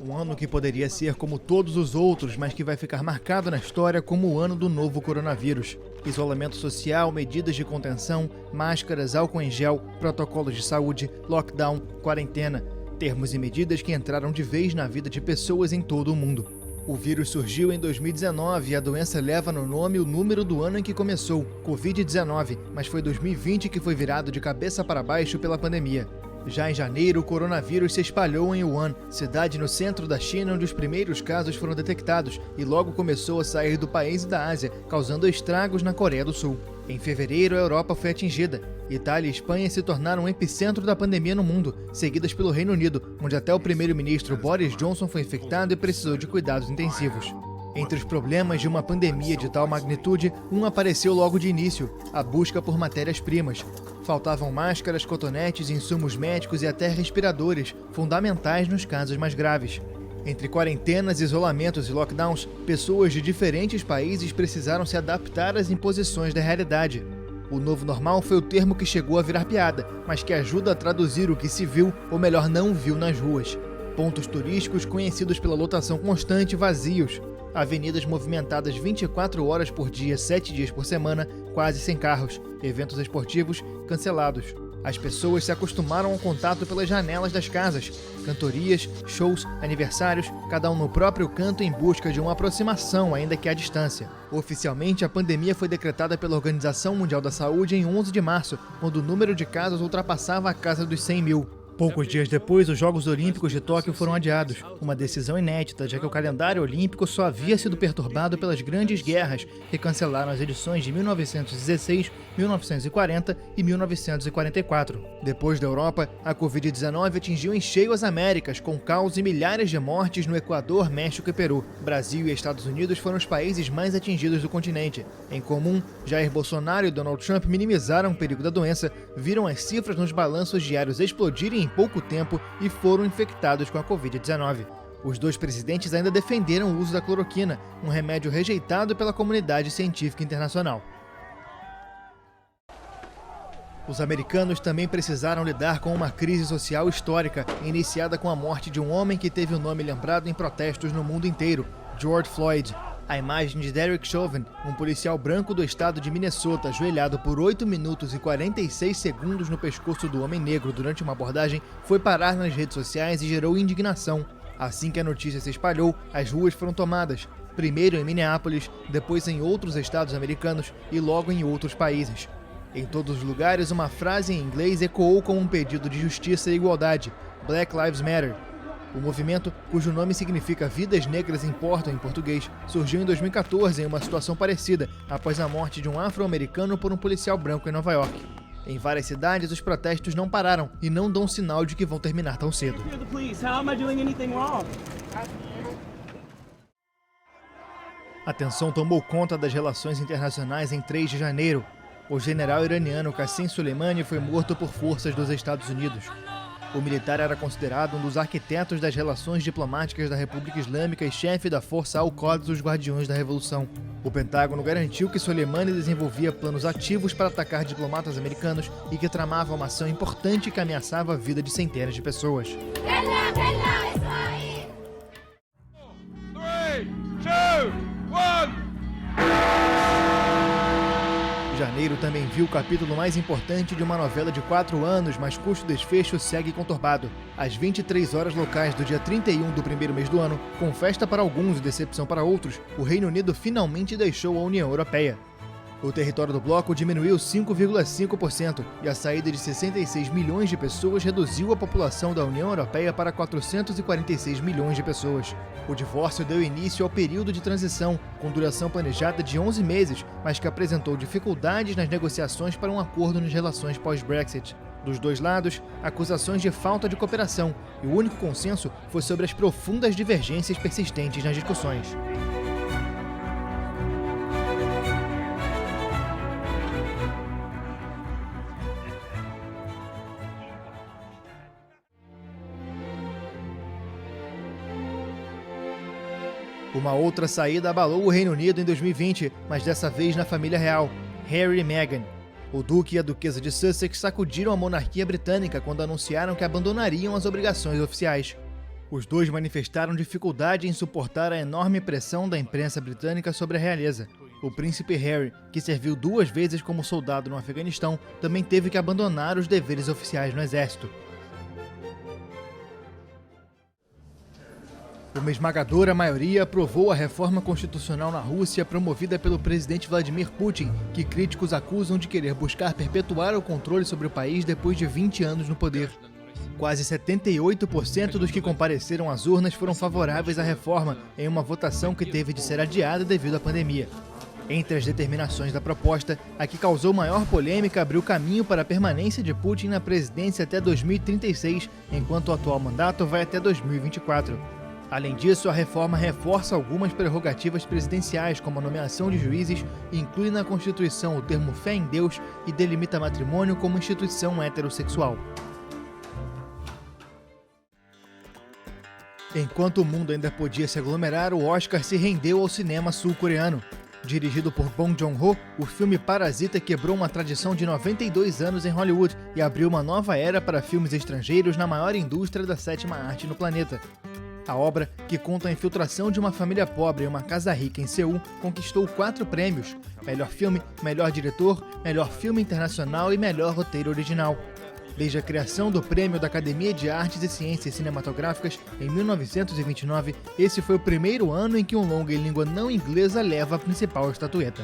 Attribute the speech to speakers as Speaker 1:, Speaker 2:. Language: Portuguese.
Speaker 1: Um ano que poderia ser como todos os outros, mas que vai ficar marcado na história como o ano do novo coronavírus. Isolamento social, medidas de contenção, máscaras, álcool em gel, protocolos de saúde, lockdown, quarentena. Termos e medidas que entraram de vez na vida de pessoas em todo o mundo. O vírus surgiu em 2019 e a doença leva no nome o número do ano em que começou, Covid-19, mas foi 2020 que foi virado de cabeça para baixo pela pandemia. Já em janeiro, o coronavírus se espalhou em Wuhan, cidade no centro da China onde os primeiros casos foram detectados, e logo começou a sair do país e da Ásia, causando estragos na Coreia do Sul. Em fevereiro, a Europa foi atingida. Itália e Espanha se tornaram o epicentro da pandemia no mundo, seguidas pelo Reino Unido, onde até o primeiro-ministro Boris Johnson foi infectado e precisou de cuidados intensivos. Entre os problemas de uma pandemia de tal magnitude, um apareceu logo de início: a busca por matérias-primas. Faltavam máscaras, cotonetes, insumos médicos e até respiradores, fundamentais nos casos mais graves. Entre quarentenas, isolamentos e lockdowns, pessoas de diferentes países precisaram se adaptar às imposições da realidade. O novo normal foi o termo que chegou a virar piada, mas que ajuda a traduzir o que se viu, ou melhor, não viu nas ruas. Pontos turísticos conhecidos pela lotação constante vazios. Avenidas movimentadas 24 horas por dia, 7 dias por semana, quase sem carros. Eventos esportivos cancelados. As pessoas se acostumaram ao contato pelas janelas das casas. Cantorias, shows, aniversários, cada um no próprio canto em busca de uma aproximação, ainda que à distância. Oficialmente, a pandemia foi decretada pela Organização Mundial da Saúde em 11 de março, quando o número de casos ultrapassava a casa dos 100 mil. Poucos dias depois, os Jogos Olímpicos de Tóquio foram adiados, uma decisão inédita, já que o calendário olímpico só havia sido perturbado pelas grandes guerras que cancelaram as edições de 1916, 1940 e 1944. Depois da Europa, a Covid-19 atingiu em cheio as Américas, com caos e milhares de mortes no Equador, México e Peru. Brasil e Estados Unidos foram os países mais atingidos do continente. Em comum, Jair Bolsonaro e Donald Trump minimizaram o perigo da doença, viram as cifras nos balanços diários explodirem em pouco tempo e foram infectados com a Covid-19. Os dois presidentes ainda defenderam o uso da cloroquina, um remédio rejeitado pela comunidade científica internacional. Os americanos também precisaram lidar com uma crise social histórica, iniciada com a morte de um homem que teve o nome lembrado em protestos no mundo inteiro, George Floyd. A imagem de Derek Chauvin, um policial branco do estado de Minnesota, ajoelhado por 8 minutos e 46 segundos no pescoço do homem negro durante uma abordagem, foi parar nas redes sociais e gerou indignação. Assim que a notícia se espalhou, as ruas foram tomadas, primeiro em Minneapolis, depois em outros estados americanos e logo em outros países. Em todos os lugares, uma frase em inglês ecoou como um pedido de justiça e igualdade: Black Lives Matter. O movimento, cujo nome significa Vidas Negras Importam em português, surgiu em 2014 em uma situação parecida, após a morte de um afro-americano por um policial branco em Nova York. Em várias cidades, os protestos não pararam e não dão sinal de que vão terminar tão cedo. A tensão tomou conta das relações internacionais em 3 de janeiro. O general iraniano Qasem Soleimani foi morto por forças dos Estados Unidos. O militar era considerado um dos arquitetos das relações diplomáticas da República Islâmica e chefe da Força Al-Quds dos Guardiões da Revolução. O Pentágono garantiu que Soleimani desenvolvia planos ativos para atacar diplomatas americanos e que tramava uma ação importante que ameaçava a vida de centenas de pessoas.
Speaker 2: 3, 2, 1.
Speaker 1: Janeiro também viu o capítulo mais importante de uma novela de 4 anos, mas cujo desfecho segue conturbado. Às 23 horas locais do dia 31 do primeiro mês do ano, com festa para alguns e decepção para outros, o Reino Unido finalmente deixou a União Europeia. O território do bloco diminuiu 5,5% e a saída de 66 milhões de pessoas reduziu a população da União Europeia para 446 milhões de pessoas. O divórcio deu início ao período de transição, com duração planejada de 11 meses, mas que apresentou dificuldades nas negociações para um acordo nas relações pós-Brexit. Dos dois lados, acusações de falta de cooperação, e o único consenso foi sobre as profundas divergências persistentes nas discussões. Uma outra saída abalou o Reino Unido em 2020, mas dessa vez na família real, Harry e Meghan. O duque e a duquesa de Sussex sacudiram a monarquia britânica quando anunciaram que abandonariam as obrigações oficiais. Os dois manifestaram dificuldade em suportar a enorme pressão da imprensa britânica sobre a realeza. O príncipe Harry, que serviu 2 vezes como soldado no Afeganistão, também teve que abandonar os deveres oficiais no exército. Uma esmagadora maioria aprovou a reforma constitucional na Rússia promovida pelo presidente Vladimir Putin, que críticos acusam de querer buscar perpetuar o controle sobre o país depois de 20 anos no poder. Quase 78% dos que compareceram às urnas foram favoráveis à reforma, em uma votação que teve de ser adiada devido à pandemia. Entre as determinações da proposta, a que causou maior polêmica abriu caminho para a permanência de Putin na presidência até 2036, enquanto o atual mandato vai até 2024. Além disso, a reforma reforça algumas prerrogativas presidenciais, como a nomeação de juízes, e inclui na Constituição o termo fé em Deus e delimita matrimônio como instituição heterossexual. Enquanto o mundo ainda podia se aglomerar, o Oscar se rendeu ao cinema sul-coreano. Dirigido por Bong Joon-ho, o filme Parasita quebrou uma tradição de 92 anos em Hollywood e abriu uma nova era para filmes estrangeiros na maior indústria da 7ª arte no planeta. A obra, que conta a infiltração de uma família pobre em uma casa rica em Seul, conquistou 4 prêmios: melhor filme, melhor diretor, melhor filme internacional e melhor roteiro original. Desde a criação do Prêmio da Academia de Artes e Ciências Cinematográficas, em 1929, esse foi o primeiro ano em que um longa em língua não inglesa leva a principal estatueta.